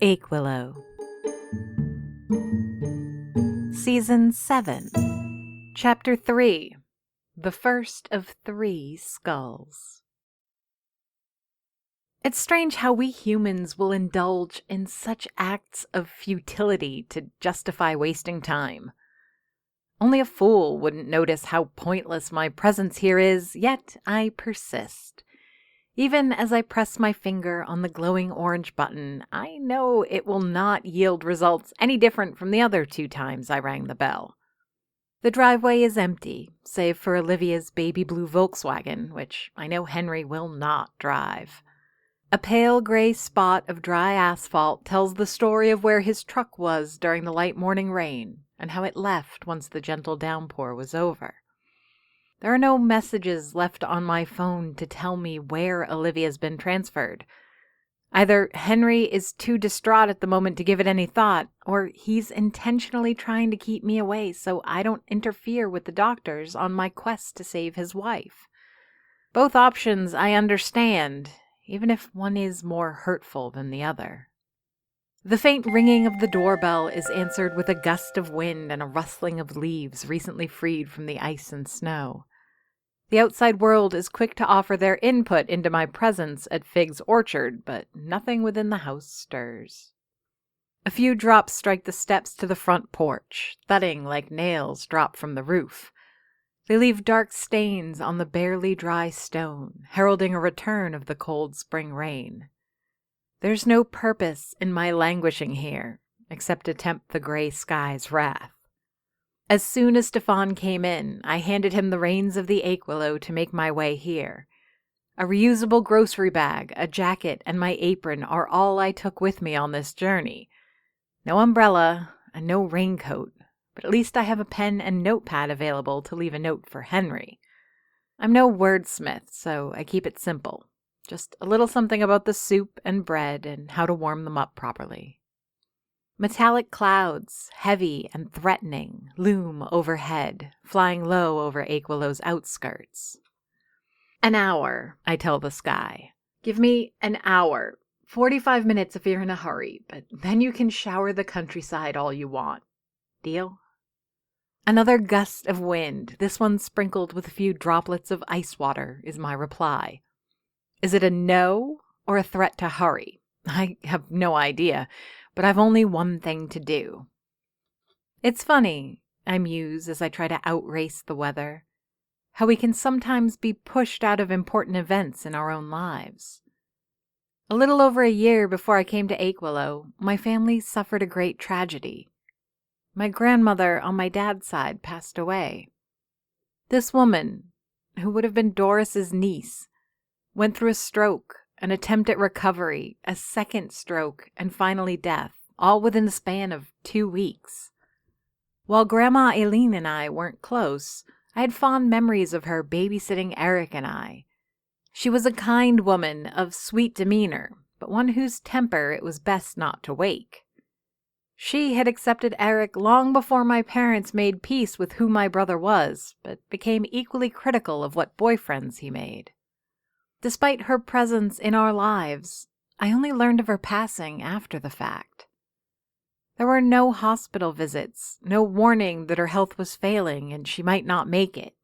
Aquilo, Season 7, Chapter 3, The First of Three Skulls. It's strange how we humans will indulge in such acts of futility to justify wasting time. Only a fool wouldn't notice how pointless my presence here is, yet I persist. Even as I press my finger on the glowing orange button, I know it will not yield results any different from the other 2 times I rang the bell. The driveway is empty, save for Olivia's baby blue Volkswagen, which I know Henry will not drive. A pale gray spot of dry asphalt tells the story of where his truck was during the light morning rain, and how it left once the gentle downpour was over. There are no messages left on my phone to tell me where Olivia's been transferred. Either Henry is too distraught at the moment to give it any thought, or he's intentionally trying to keep me away so I don't interfere with the doctors on my quest to save his wife. Both options I understand, even if one is more hurtful than the other. The faint ringing of the doorbell is answered with a gust of wind and a rustling of leaves recently freed from the ice and snow. The outside world is quick to offer their input into my presence at Fig's orchard, but nothing within the house stirs. A few drops strike the steps to the front porch, thudding like nails dropped from the roof. They leave dark stains on the barely dry stone, heralding a return of the cold spring rain. There's no purpose in my languishing here, except to tempt the gray sky's wrath. As soon as Stefan came in, I handed him the reins of the Aquilo to make my way here. A reusable grocery bag, a jacket, and my apron are all I took with me on this journey. No umbrella and no raincoat, but at least I have a pen and notepad available to leave a note for Henry. I'm no wordsmith, so I keep it simple. Just a little something about the soup and bread and how to warm them up properly. Metallic clouds, heavy and threatening, loom overhead, flying low over Aquilo's outskirts. An hour, I tell the sky. Give me an hour. 45 minutes if you're in a hurry, but then you can shower the countryside all you want. Deal? Another gust of wind, this one sprinkled with a few droplets of ice water, is my reply. Is it a no or a threat to hurry? I have no idea, but I've only one thing to do. It's funny, I muse as I try to outrace the weather, how we can sometimes be pushed out of important events in our own lives. A little over a year before I came to Aquilo, my family suffered a great tragedy. My grandmother on my dad's side passed away. This woman, who would have been Doris's niece, went through a stroke, an attempt at recovery, a second stroke, and finally death, all within the span of 2 weeks. While Grandma Aileen and I weren't close, I had fond memories of her babysitting Eric and I. She was a kind woman of sweet demeanor, but one whose temper it was best not to wake. She had accepted Eric long before my parents made peace with who my brother was, but became equally critical of what boyfriends he made. Despite her presence in our lives, I only learned of her passing after the fact. There were no hospital visits, no warning that her health was failing and she might not make it.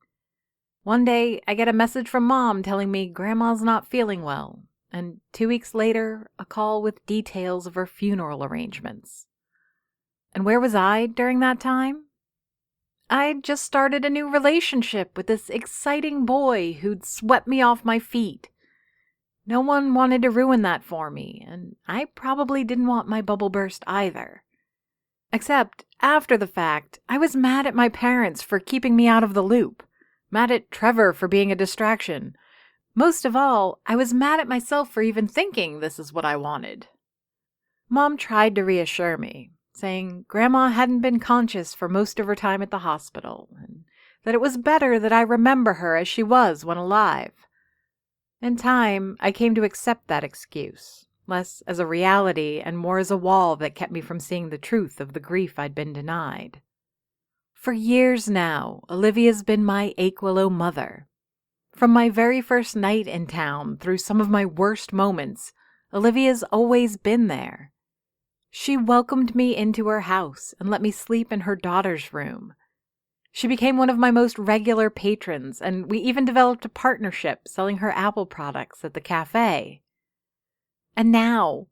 One day, I get a message from Mom telling me Grandma's not feeling well, and 2 weeks later, a call with details of her funeral arrangements. And where was I during that time? I'd just started a new relationship with this exciting boy who'd swept me off my feet. No one wanted to ruin that for me, and I probably didn't want my bubble burst either. Except, after the fact, I was mad at my parents for keeping me out of the loop, mad at Trevor for being a distraction. Most of all, I was mad at myself for even thinking this is what I wanted. Mom tried to reassure me, saying Grandma hadn't been conscious for most of her time at the hospital, and that it was better that I remember her as she was when alive. In time, I came to accept that excuse, less as a reality and more as a wall that kept me from seeing the truth of the grief I'd been denied. For years now, Olivia's been my Aquilo mother. From my very first night in town through some of my worst moments, Olivia's always been there. She welcomed me into her house and let me sleep in her daughter's room. She became one of my most regular patrons, and we even developed a partnership selling her Apple products at the cafe. And now,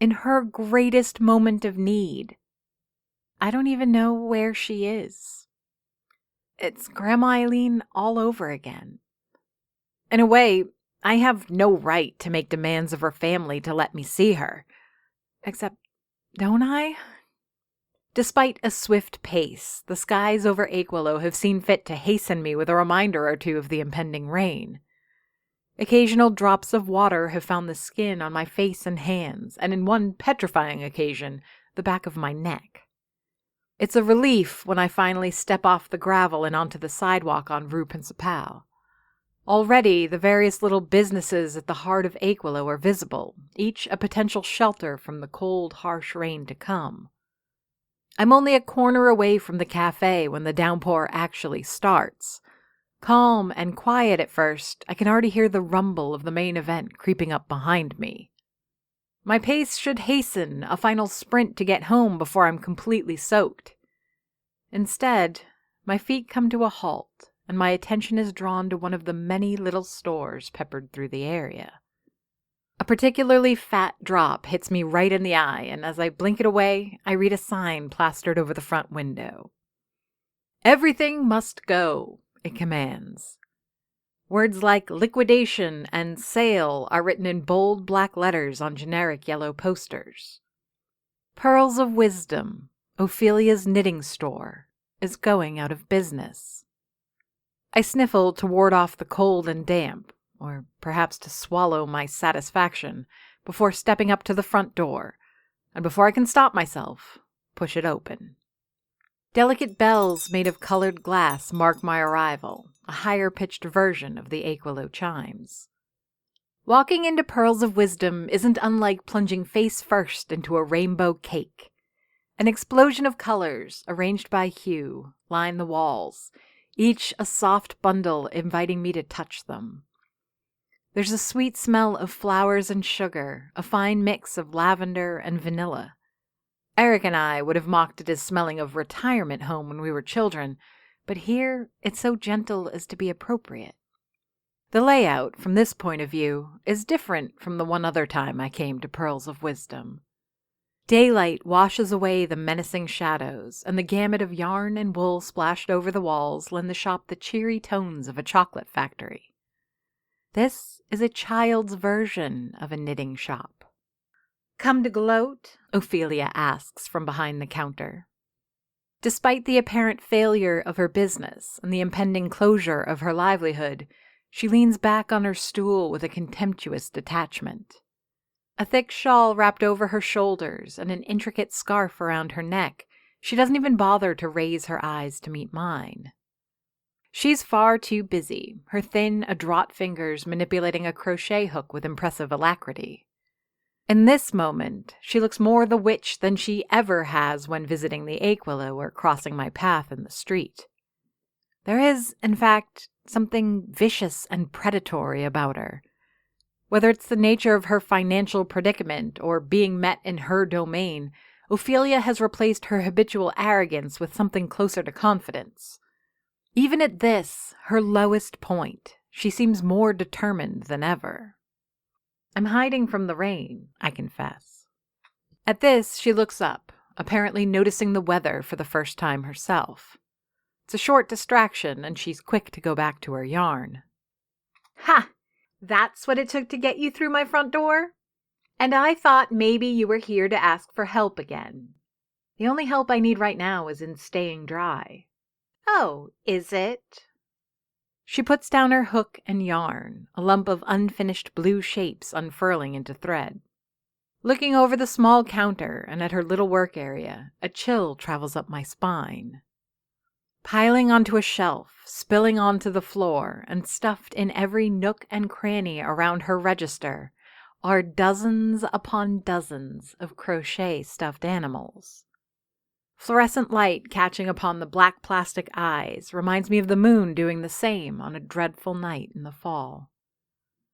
in her greatest moment of need, I don't even know where she is. It's Grandma Eileen all over again. In a way, I have no right to make demands of her family to let me see her. Except, don't I? Despite a swift pace, the skies over Aquilo have seen fit to hasten me with a reminder or two of the impending rain. Occasional drops of water have found the skin on my face and hands, and in one petrifying occasion, the back of my neck. It's a relief when I finally step off the gravel and onto the sidewalk on Rue Principale. Already, the various little businesses at the heart of Aquilo are visible, each a potential shelter from the cold, harsh rain to come. I'm only a corner away from the cafe when the downpour actually starts. Calm and quiet at first, I can already hear the rumble of the main event creeping up behind me. My pace should hasten, a final sprint to get home before I'm completely soaked. Instead, my feet come to a halt, and my attention is drawn to one of the many little stores peppered through the area. A particularly fat drop hits me right in the eye, and as I blink it away, I read a sign plastered over the front window. "Everything must go," it commands. Words like liquidation and sale are written in bold black letters on generic yellow posters. Pearls of Wisdom, Ophelia's knitting store, is going out of business. I sniffle to ward off the cold and damp, or perhaps to swallow my satisfaction, before stepping up to the front door, and before I can stop myself, push it open. Delicate bells made of colored glass mark my arrival, a higher-pitched version of the Aquilo chimes. Walking into Pearls of Wisdom isn't unlike plunging face first into a rainbow cake. An explosion of colors, arranged by hue, line the walls, each a soft bundle inviting me to touch them. There's a sweet smell of flowers and sugar, a fine mix of lavender and vanilla. Eric and I would have mocked it as smelling of retirement home when we were children, but here it's so gentle as to be appropriate. The layout, from this point of view, is different from the one other time I came to Pearls of Wisdom. Daylight washes away the menacing shadows, and the gamut of yarn and wool splashed over the walls lend the shop the cheery tones of a chocolate factory. This is a child's version of a knitting shop. "Come to gloat?" Ophelia asks from behind the counter. Despite the apparent failure of her business and the impending closure of her livelihood, she leans back on her stool with a contemptuous detachment. A thick shawl wrapped over her shoulders and an intricate scarf around her neck, she doesn't even bother to raise her eyes to meet mine. She's far too busy, her thin, adroit fingers manipulating a crochet hook with impressive alacrity. In this moment, she looks more the witch than she ever has when visiting the Aquilo or crossing my path in the street. There is, in fact, something vicious and predatory about her. Whether it's the nature of her financial predicament or being met in her domain, Ophelia has replaced her habitual arrogance with something closer to confidence. Even at this, her lowest point, she seems more determined than ever. I'm hiding from the rain, I confess. At this, she looks up, apparently noticing the weather for the first time herself. It's a short distraction, and she's quick to go back to her yarn. "Ha! That's what it took to get you through my front door? And I thought maybe you were here to ask for help again. The only help I need right now is in staying dry." "Oh, is it?" She puts down her hook and yarn, a lump of unfinished blue shapes unfurling into thread. Looking over the small counter and at her little work area, a chill travels up my spine. Piling onto a shelf, spilling onto the floor, and stuffed in every nook and cranny around her register are dozens upon dozens of crochet stuffed animals. Fluorescent light catching upon the black plastic eyes reminds me of the moon doing the same on a dreadful night in the fall.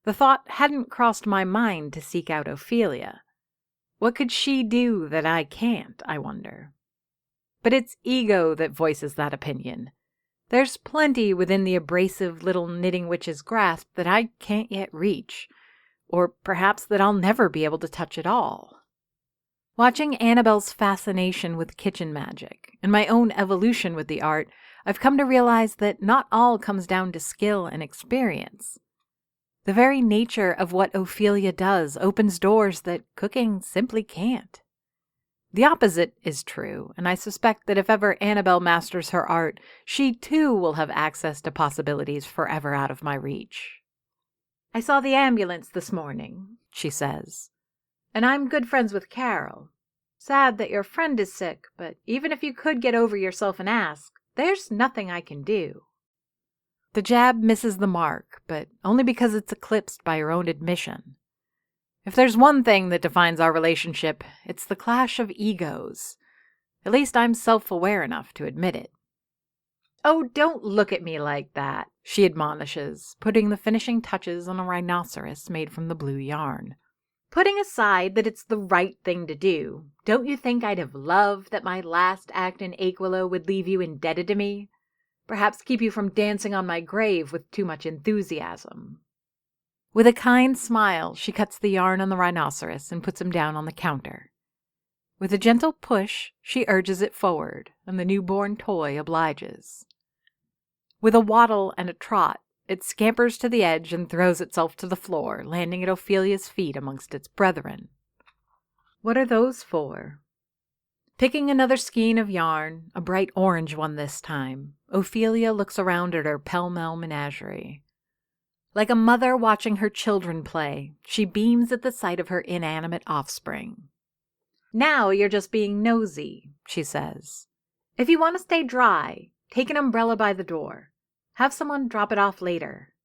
The thought hadn't crossed my mind to seek out Ophelia. What could she do that I can't, I wonder? But it's ego that voices that opinion. There's plenty within the abrasive little knitting witch's grasp that I can't yet reach, or perhaps that I'll never be able to touch at all. Watching Annabelle's fascination with kitchen magic and my own evolution with the art, I've come to realize that not all comes down to skill and experience. The very nature of what Ophelia does opens doors that cooking simply can't. The opposite is true, and I suspect that if ever Annabelle masters her art, she too will have access to possibilities forever out of my reach. "I saw the ambulance this morning," she says. "And I'm good friends with Carol. Sad that your friend is sick, but even if you could get over yourself and ask, there's nothing I can do." The jab misses the mark, but only because it's eclipsed by her own admission. If there's one thing that defines our relationship, it's the clash of egos. At least I'm self-aware enough to admit it. "Oh, don't look at me like that," she admonishes, putting the finishing touches on a rhinoceros made from the blue yarn. "Putting aside that it's the right thing to do, don't you think I'd have loved that my last act in Aquila would leave you indebted to me? Perhaps keep you from dancing on my grave with too much enthusiasm." With a kind smile, she cuts the yarn on the rhinoceros and puts him down on the counter. With a gentle push, she urges it forward, and the newborn toy obliges. With a waddle and a trot, it scampers to the edge and throws itself to the floor, landing at Ophelia's feet amongst its brethren. "What are those for?" Picking another skein of yarn, a bright orange one this time, Ophelia looks around at her pell-mell menagerie. Like a mother watching her children play, she beams at the sight of her inanimate offspring. "Now you're just being nosy," she says. "If you want to stay dry, take an umbrella by the door. Have someone drop it off later.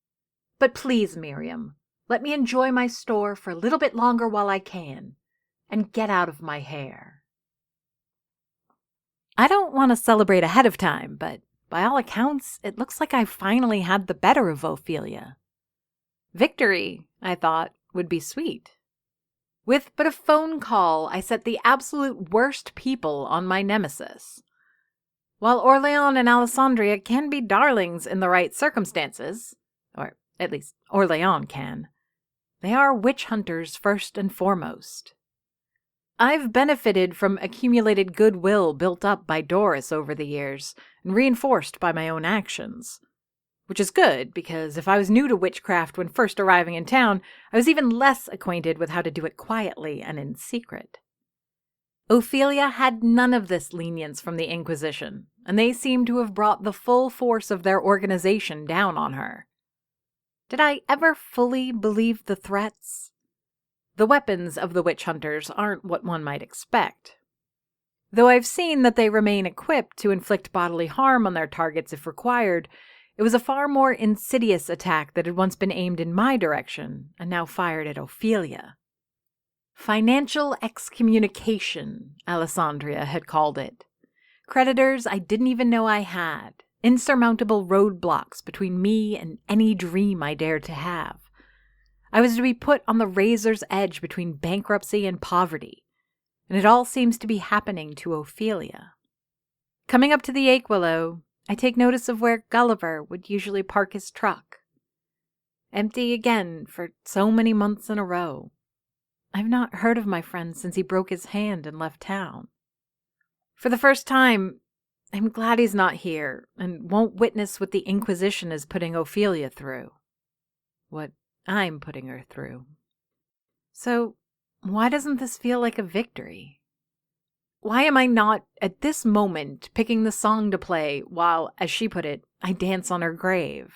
But please, Miriam, let me enjoy my store for a little bit longer while I can, and get out of my hair." I don't want to celebrate ahead of time, but by all accounts, it looks like I finally had the better of Ophelia. Victory, I thought, would be sweet. With but a phone call, I set the absolute worst people on my nemesis. While Orleans and Alessandria can be darlings in the right circumstances, or at least Orleans can, they are witch hunters first and foremost. I've benefited from accumulated goodwill built up by Doris over the years and reinforced by my own actions. Which is good, because if I was new to witchcraft when first arriving in town, I was even less acquainted with how to do it quietly and in secret. Ophelia had none of this lenience from the Inquisition, and they seemed to have brought the full force of their organization down on her. Did I ever fully believe the threats? The weapons of the witch hunters aren't what one might expect. Though I've seen that they remain equipped to inflict bodily harm on their targets if required, it was a far more insidious attack that had once been aimed in my direction and now fired at Ophelia. Financial excommunication, Alessandria had called it. Creditors I didn't even know I had. Insurmountable roadblocks between me and any dream I dared to have. I was to be put on the razor's edge between bankruptcy and poverty, and it all seems to be happening to Ophelia. Coming up to the Aquilo, I take notice of where Gulliver would usually park his truck. Empty again for so many months in a row. I've not heard of my friend since he broke his hand and left town. For the first time, I'm glad he's not here and won't witness what the Inquisition is putting Ophelia through. What I'm putting her through. So, why doesn't this feel like a victory? Why am I not, at this moment, picking the song to play while, as she put it, I dance on her grave?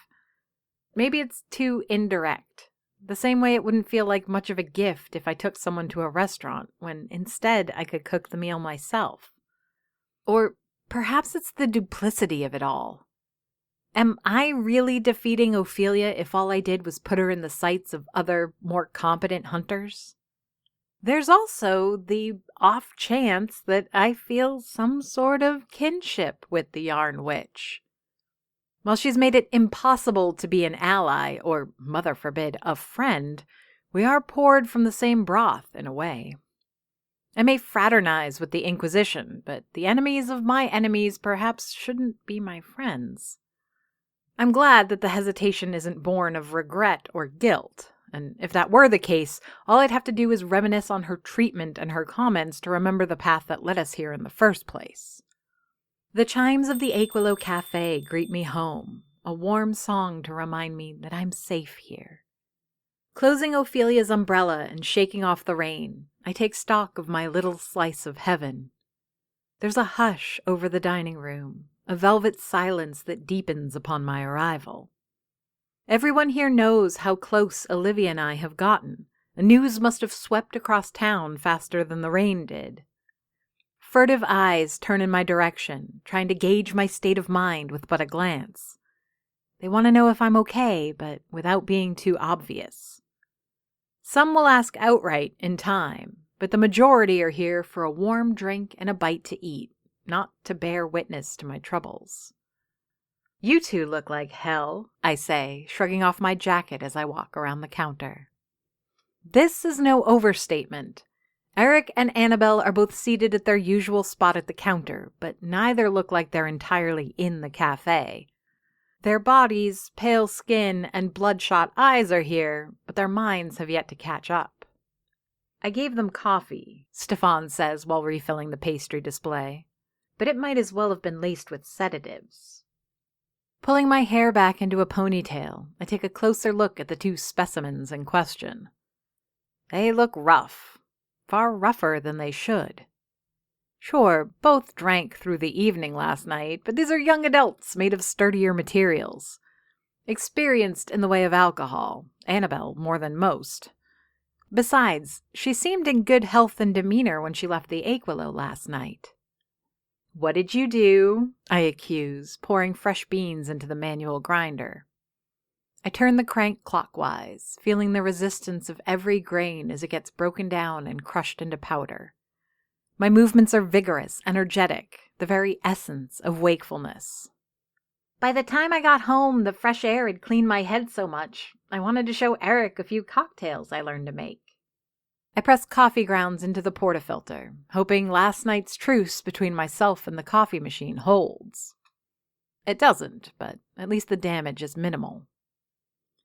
Maybe it's too indirect. The same way it wouldn't feel like much of a gift if I took someone to a restaurant, when instead I could cook the meal myself. Or perhaps it's the duplicity of it all. Am I really defeating Ophelia if all I did was put her in the sights of other, more competent hunters? There's also the off chance that I feel some sort of kinship with the Yarn Witch. While she's made it impossible to be an ally, or, mother forbid, a friend, we are poured from the same broth in a way. I may fraternize with the Inquisition, but the enemies of my enemies perhaps shouldn't be my friends. I'm glad that the hesitation isn't born of regret or guilt, and if that were the case, all I'd have to do is reminisce on her treatment and her comments to remember the path that led us here in the first place. The chimes of the Aquilo Cafe greet me home, a warm song to remind me that I'm safe here. Closing Ophelia's umbrella and shaking off the rain, I take stock of my little slice of heaven. There's a hush over the dining room, a velvet silence that deepens upon my arrival. Everyone here knows how close Olivia and I have gotten. The news must have swept across town faster than the rain did. Furtive eyes turn in my direction, trying to gauge my state of mind with but a glance. They want to know if I'm okay, but without being too obvious. Some will ask outright in time, but the majority are here for a warm drink and a bite to eat, not to bear witness to my troubles. "You two look like hell," I say, shrugging off my jacket as I walk around the counter. This is no overstatement. Eric and Annabelle are both seated at their usual spot at the counter, but neither look like they're entirely in the cafe. Their bodies, pale skin, and bloodshot eyes are here, but their minds have yet to catch up. "I gave them coffee," Stefan says while refilling the pastry display, "but it might as well have been laced with sedatives." Pulling my hair back into a ponytail, I take a closer look at the two specimens in question. They look rough, far rougher than they should. Sure, both drank through the evening last night, but these are young adults made of sturdier materials. Experienced in the way of alcohol, Annabelle more than most. Besides, she seemed in good health and demeanor when she left the Aquilo last night. "What did you do?" I accuse, pouring fresh beans into the manual grinder. I turn the crank clockwise, feeling the resistance of every grain as it gets broken down and crushed into powder. My movements are vigorous, energetic, the very essence of wakefulness. By the time I got home, the fresh air had cleaned my head so much, I wanted to show Eric a few cocktails I learned to make. I press coffee grounds into the portafilter, hoping last night's truce between myself and the coffee machine holds. It doesn't, but at least the damage is minimal.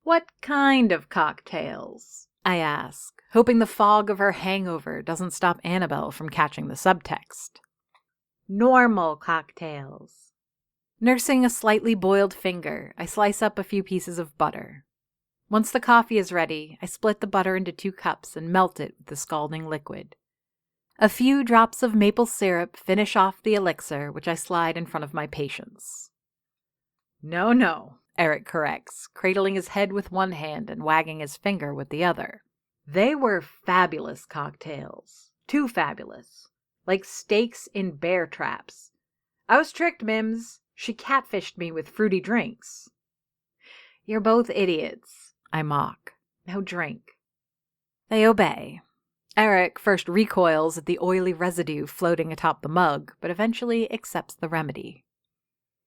"What kind of cocktails?" I ask, hoping the fog of her hangover doesn't stop Annabelle from catching the subtext. "Normal cocktails." Nursing a slightly boiled finger, I slice up a few pieces of butter. Once the coffee is ready, I split the butter into 2 cups and melt it with the scalding liquid. A few drops of maple syrup finish off the elixir, which I slide in front of my patients. "No," Eric corrects, cradling his head with one hand and wagging his finger with the other. "They were fabulous cocktails. Too fabulous. Like steaks in bear traps. I was tricked, Mims. She catfished me with fruity drinks." "You're both idiots," I mock. "Now drink." They obey. Eric first recoils at the oily residue floating atop the mug, but eventually accepts the remedy.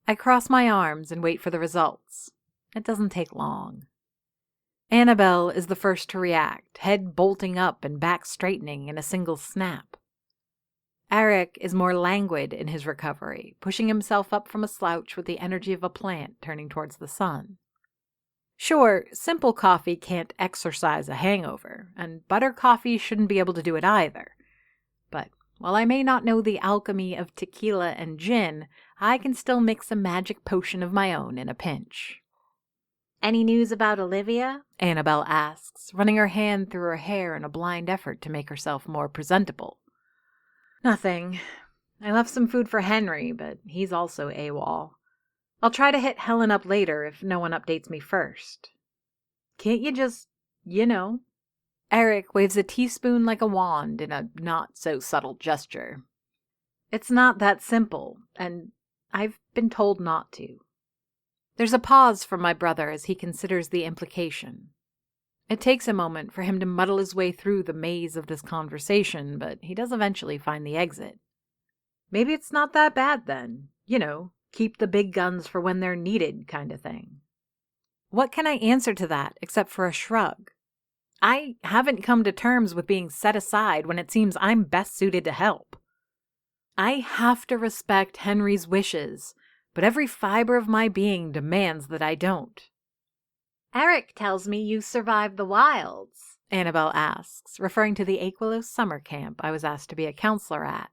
I cross my arms and wait for the results. It doesn't take long. Annabelle is the first to react, head bolting up and back straightening in a single snap. Eric is more languid in his recovery, pushing himself up from a slouch with the energy of a plant turning towards the sun. Sure, simple coffee can't exorcise a hangover, and butter coffee shouldn't be able to do it either. But while I may not know the alchemy of tequila and gin, I can still mix a magic potion of my own in a pinch. "Any news about Olivia?" Annabelle asks, running her hand through her hair in a blind effort to make herself more presentable. "Nothing. I left some food for Henry, but he's also AWOL. I'll try to hit Helen up later if no one updates me first. Can't you just, Eric waves a teaspoon like a wand in a not-so-subtle gesture. "It's not that simple, and I've been told not to." There's a pause from my brother as he considers the implication. It takes a moment for him to muddle his way through the maze of this conversation, but he does eventually find the exit. Maybe it's not that bad then. Keep the big guns for when they're needed kind of thing. What can I answer to that except for a shrug? I haven't come to terms with being set aside when it seems I'm best suited to help. I have to respect Henry's wishes, but every fiber of my being demands that I don't. "Eric tells me you survived the wilds," Annabelle asks, referring to the Aquilo summer camp I was asked to be a counselor at.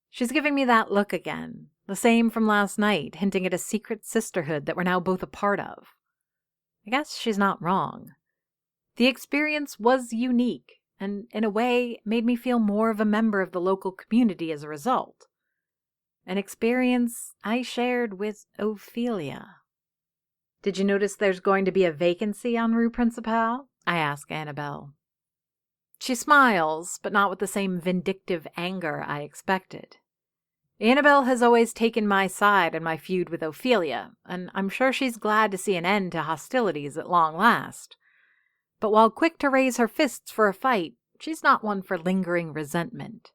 She's giving me that look again, the same from last night, hinting at a secret sisterhood that we're now both a part of. I guess she's not wrong. The experience was unique, and in a way made me feel more of a member of the local community as a result. An experience I shared with Ophelia. "Did you notice there's going to be a vacancy on Rue Principale?" I ask Annabelle. She smiles, but not with the same vindictive anger I expected. Annabelle has always taken my side in my feud with Ophelia, and I'm sure she's glad to see an end to hostilities at long last. But while quick to raise her fists for a fight, she's not one for lingering resentment.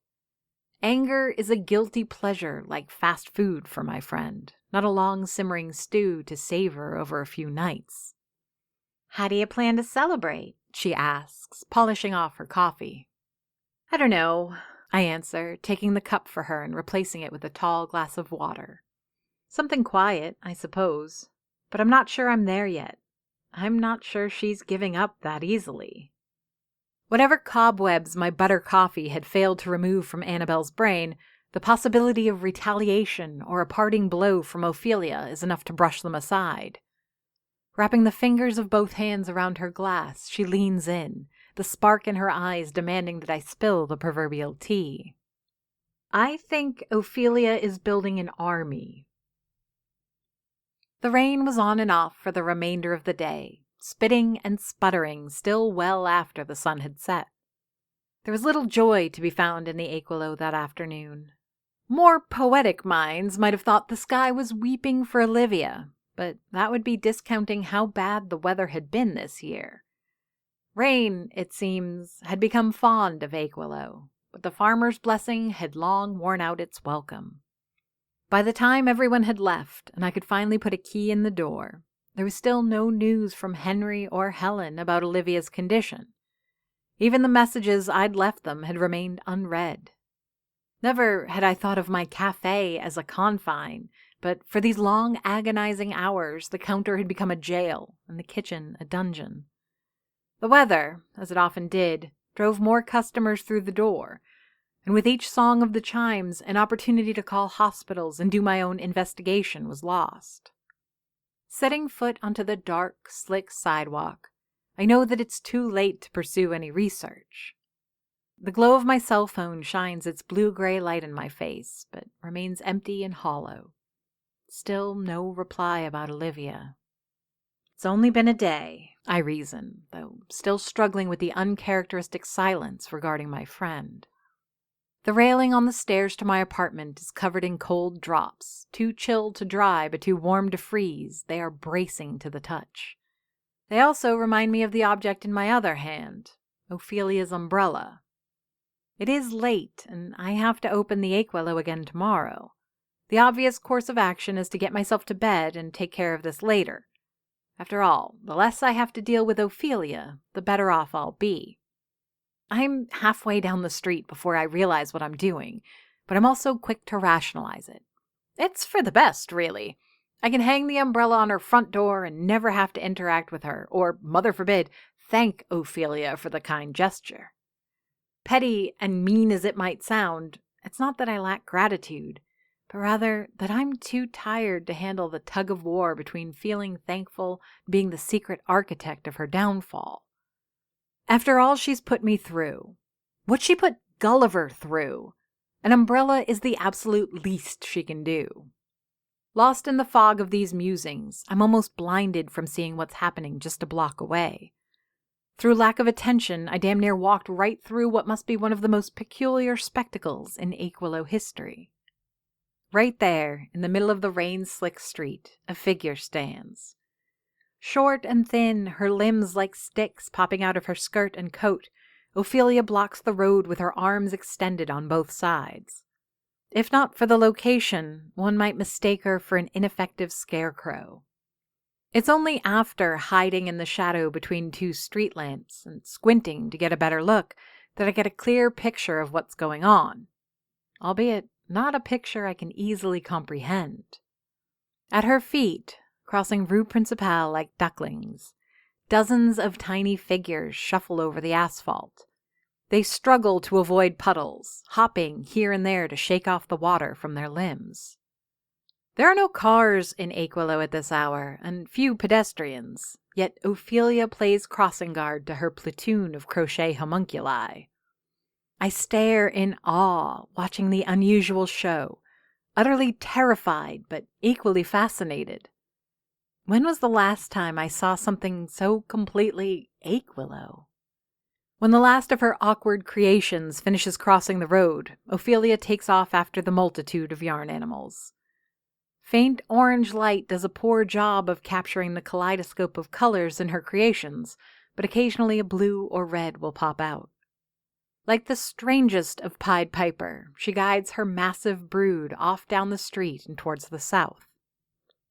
Anger is a guilty pleasure like fast food for my friend, not a long simmering stew to savor over a few nights. "How do you plan to celebrate?" she asks, polishing off her coffee. "I don't know," I answer, taking the cup for her and replacing it with a tall glass of water. "Something quiet, I suppose, but I'm not sure I'm there yet. I'm not sure she's giving up that easily." Whatever cobwebs my butter coffee had failed to remove from Annabelle's brain, the possibility of retaliation or a parting blow from Ophelia is enough to brush them aside. Wrapping the fingers of both hands around her glass, she leans in, the spark in her eyes demanding that I spill the proverbial tea. "I think Ophelia is building an army." The rain was on and off for the remainder of the day, spitting and sputtering still well after the sun had set. There was little joy to be found in the Aquilo that afternoon. More poetic minds might have thought the sky was weeping for Olivia, but that would be discounting how bad the weather had been this year. Rain, it seems, had become fond of Aquilo, but the farmer's blessing had long worn out its welcome. By the time everyone had left and I could finally put a key in the door, there was still no news from Henry or Helen about Olivia's condition. Even the messages I'd left them had remained unread. Never had I thought of my cafe as a confine, but for these long, agonizing hours, the counter had become a jail and the kitchen a dungeon. The weather, as it often did, drove more customers through the door, and with each song of the chimes, an opportunity to call hospitals and do my own investigation was lost. Setting foot onto the dark, slick sidewalk, I know that it's too late to pursue any research. The glow of my cell phone shines its blue-gray light in my face, but remains empty and hollow. Still no reply about Olivia. It's only been a day, I reason, though still struggling with the uncharacteristic silence regarding my friend. The railing on the stairs to my apartment is covered in cold drops, too chilled to dry but too warm to freeze. They are bracing to the touch. They also remind me of the object in my other hand, Ophelia's umbrella. It is late, and I have to open the Aquilo again tomorrow. The obvious course of action is to get myself to bed and take care of this later. After all, the less I have to deal with Ophelia, the better off I'll be. I'm halfway down the street before I realize what I'm doing, but I'm also quick to rationalize it. It's for the best, really. I can hang the umbrella on her front door and never have to interact with her, or, mother forbid, thank Ophelia for the kind gesture. Petty and mean as it might sound, it's not that I lack gratitude, but rather that I'm too tired to handle the tug-of-war between feeling thankful and being the secret architect of her downfall. After all she's put me through, what she put Gulliver through, an umbrella is the absolute least she can do. Lost in the fog of these musings, I'm almost blinded from seeing what's happening just a block away. Through lack of attention, I damn near walked right through what must be one of the most peculiar spectacles in Aquilo history. Right there, in the middle of the rain-slick street, a figure stands. Short and thin, her limbs like sticks popping out of her skirt and coat, Ophelia blocks the road with her arms extended on both sides. If not for the location, one might mistake her for an ineffective scarecrow. It's only after hiding in the shadow between two street lamps and squinting to get a better look that I get a clear picture of what's going on, albeit not a picture I can easily comprehend. At her feet, crossing Rue Principale like ducklings, dozens of tiny figures shuffle over the asphalt. They struggle to avoid puddles, hopping here and there to shake off the water from their limbs. There are no cars in Aquilo at this hour, and few pedestrians, yet Ophelia plays crossing guard to her platoon of crochet homunculi. I stare in awe, watching the unusual show, utterly terrified but equally fascinated. When was the last time I saw something so completely Aquilo? When the last of her awkward creations finishes crossing the road, Ophelia takes off after the multitude of yarn animals. Faint orange light does a poor job of capturing the kaleidoscope of colors in her creations, but occasionally a blue or red will pop out. Like the strangest of Pied Piper, she guides her massive brood off down the street and towards the south.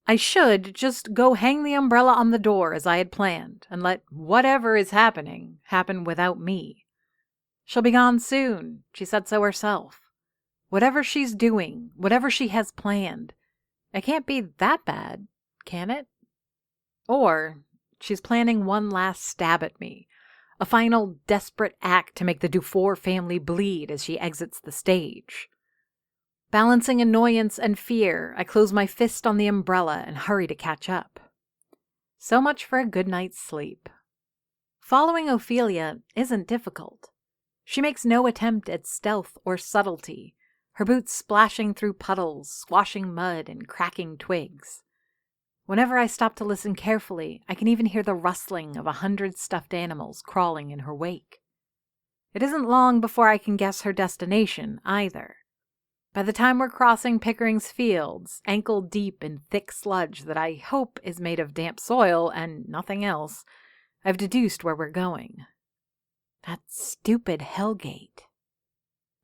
I should just go hang the umbrella on the door as I had planned, and let whatever is happening happen without me. She'll be gone soon, she said so herself. Whatever she's doing, whatever she has planned, it can't be that bad, can it? Or she's planning one last stab at me, a final desperate act to make the Dufour family bleed as she exits the stage. Balancing annoyance and fear, I close my fist on the umbrella and hurry to catch up. So much for a good night's sleep. Following Ophelia isn't difficult. She makes no attempt at stealth or subtlety, her boots splashing through puddles, squashing mud, and cracking twigs. Whenever I stop to listen carefully, I can even hear the rustling of 100 stuffed animals crawling in her wake. It isn't long before I can guess her destination, either. By the time we're crossing Pickering's fields, ankle-deep in thick sludge that I hope is made of damp soil and nothing else, I've deduced where we're going. That stupid Hellgate.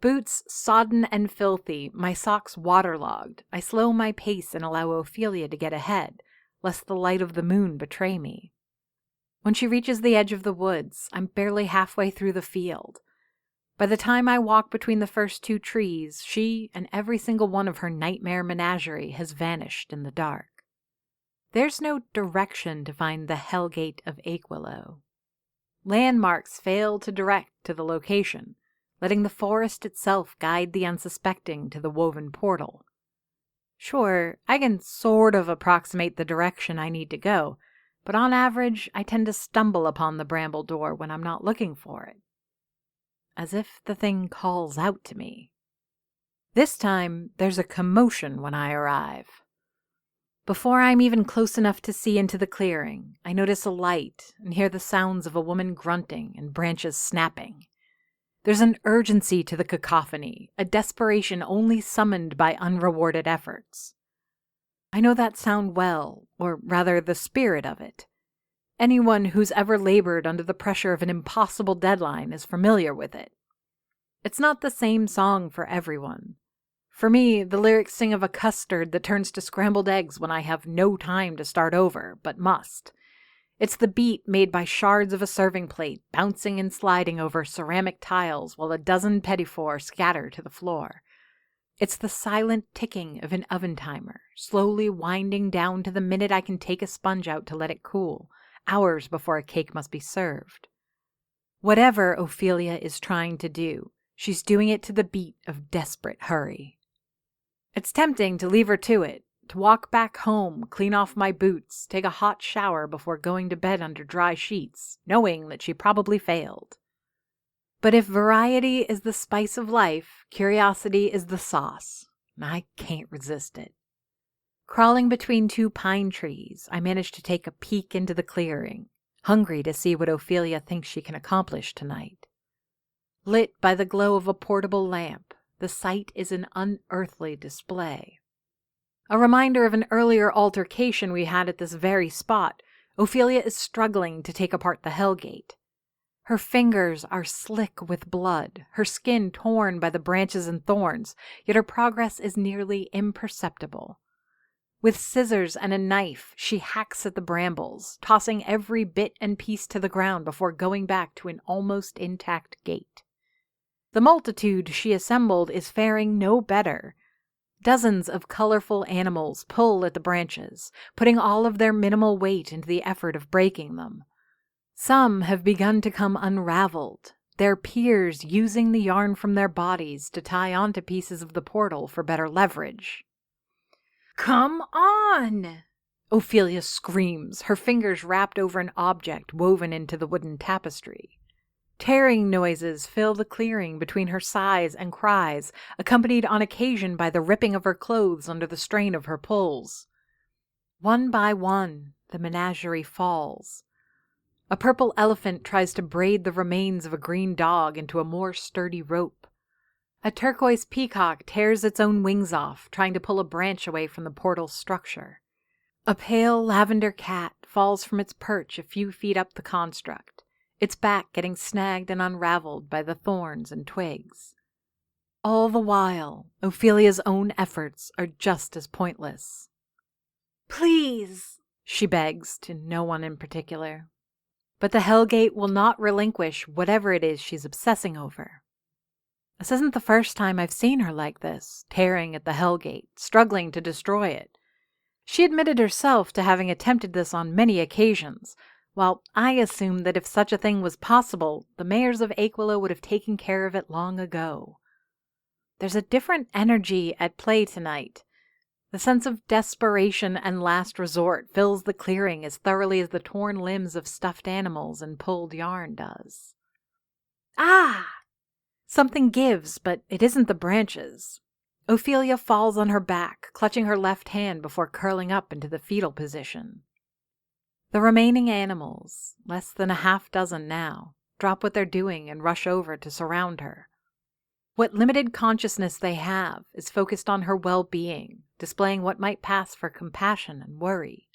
Boots sodden and filthy, my socks waterlogged, I slow my pace and allow Ophelia to get ahead, lest the light of the moon betray me. When she reaches the edge of the woods, I'm barely halfway through the field. By the time I walk between the first two trees, she and every single one of her nightmare menagerie has vanished in the dark. There's no direction to find the Hellgate of Aquilo. Landmarks fail to direct to the location, letting the forest itself guide the unsuspecting to the woven portal. Sure, I can sort of approximate the direction I need to go, but on average, I tend to stumble upon the bramble door when I'm not looking for it. As if the thing calls out to me. This time, there's a commotion when I arrive. Before I'm even close enough to see into the clearing, I notice a light and hear the sounds of a woman grunting and branches snapping. There's an urgency to the cacophony, a desperation only summoned by unrewarded efforts. I know that sound well, or rather the spirit of it. Anyone who's ever labored under the pressure of an impossible deadline is familiar with it. It's not the same song for everyone. For me, the lyrics sing of a custard that turns to scrambled eggs when I have no time to start over, but must. It's the beat made by shards of a serving plate bouncing and sliding over ceramic tiles while a dozen petit fours scatter to the floor. It's the silent ticking of an oven timer, slowly winding down to the minute I can take a sponge out to let it cool, hours before a cake must be served. Whatever Ophelia is trying to do, she's doing it to the beat of desperate hurry. It's tempting to leave her to it, to walk back home, clean off my boots, take a hot shower before going to bed under dry sheets, knowing that she probably failed. But if variety is the spice of life, curiosity is the sauce. I can't resist it. Crawling between two pine trees, I manage to take a peek into the clearing, hungry to see what Ophelia thinks she can accomplish tonight. Lit by the glow of a portable lamp, the sight is an unearthly display. A reminder of an earlier altercation we had at this very spot, Ophelia is struggling to take apart the Hellgate. Her fingers are slick with blood, her skin torn by the branches and thorns, yet her progress is nearly imperceptible. With scissors and a knife, she hacks at the brambles, tossing every bit and piece to the ground before going back to an almost intact gate. The multitude she assembled is faring no better. Dozens of colorful animals pull at the branches, putting all of their minimal weight into the effort of breaking them. Some have begun to come unraveled, their peers using the yarn from their bodies to tie onto pieces of the portal for better leverage. "Come on!" Ophelia screams, her fingers wrapped over an object woven into the wooden tapestry. Tearing noises fill the clearing between her sighs and cries, accompanied on occasion by the ripping of her clothes under the strain of her pulls. One by one, the menagerie falls. A purple elephant tries to braid the remains of a green dog into a more sturdy rope. A turquoise peacock tears its own wings off, trying to pull a branch away from the portal's structure. A pale lavender cat falls from its perch a few feet up the construct, its back getting snagged and unraveled by the thorns and twigs. All the while, Ophelia's own efforts are just as pointless. "Please," she begs to no one in particular. But the Hellgate will not relinquish whatever it is she's obsessing over. This isn't the first time I've seen her like this, tearing at the Hellgate, struggling to destroy it. She admitted herself to having attempted this on many occasions, while I assumed that if such a thing was possible, the mayors of Aquila would have taken care of it long ago. There's a different energy at play tonight. The sense of desperation and last resort fills the clearing as thoroughly as the torn limbs of stuffed animals and pulled yarn does. Ah! Something gives, but it isn't the branches. Ophelia falls on her back, clutching her left hand before curling up into the fetal position. The remaining animals, less than a half dozen now, drop what they're doing and rush over to surround her. What limited consciousness they have is focused on her well-being, displaying what might pass for compassion and worry.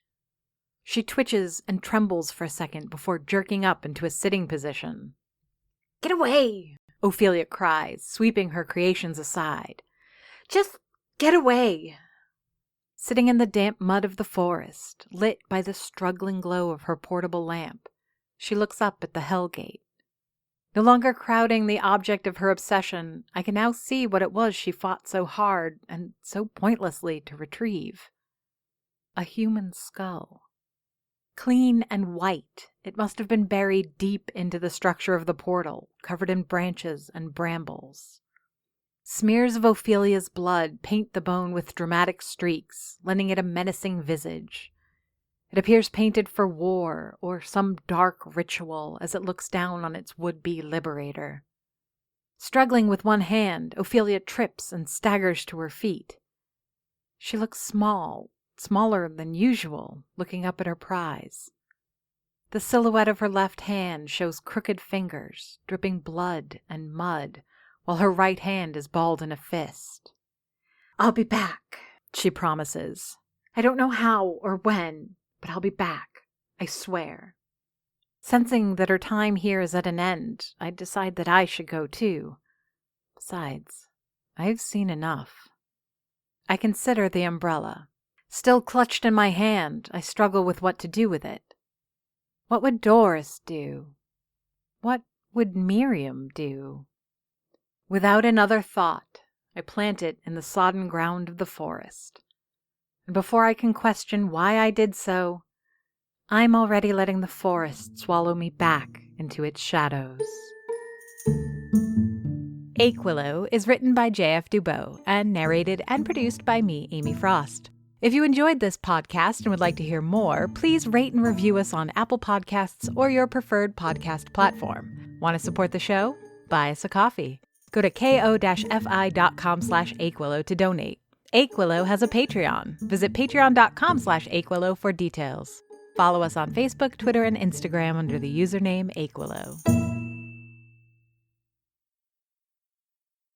She twitches and trembles for a second before jerking up into a sitting position. "Get away!" Ophelia cries, sweeping her creations aside. "Just get away!" Sitting in the damp mud of the forest, lit by the struggling glow of her portable lamp, she looks up at the Hellgate. No longer crowding the object of her obsession, I can now see what it was she fought so hard and so pointlessly to retrieve. A human skull. Clean and white, it must have been buried deep into the structure of the portal, covered in branches and brambles. Smears of Ophelia's blood paint the bone with dramatic streaks, lending it a menacing visage. It appears painted for war or some dark ritual as it looks down on its would-be liberator. Struggling with one hand, Ophelia trips and staggers to her feet. She looks small, smaller than usual, looking up at her prize. The silhouette of her left hand shows crooked fingers, dripping blood and mud, while her right hand is balled in a fist. "I'll be back," she promises. "I don't know how or when, but I'll be back, I swear." Sensing that her time here is at an end, I decide that I should go too. Besides, I've seen enough. I consider the umbrella. Still clutched in my hand, I struggle with what to do with it. What would Doris do? What would Miriam do? Without another thought, I plant it in the sodden ground of the forest. And before I can question why I did so, I'm already letting the forest swallow me back into its shadows. Aquilo is written by J.F. Dubow and narrated and produced by me, Amy Frost. If you enjoyed this podcast and would like to hear more, please rate and review us on Apple Podcasts or your preferred podcast platform. Want to support the show? Buy us a coffee. Go to ko-fi.com/Aquilo to donate. Aquilo has a Patreon. Visit patreon.com/Aquilo for details. Follow us on Facebook, Twitter, and Instagram under the username Aquilo.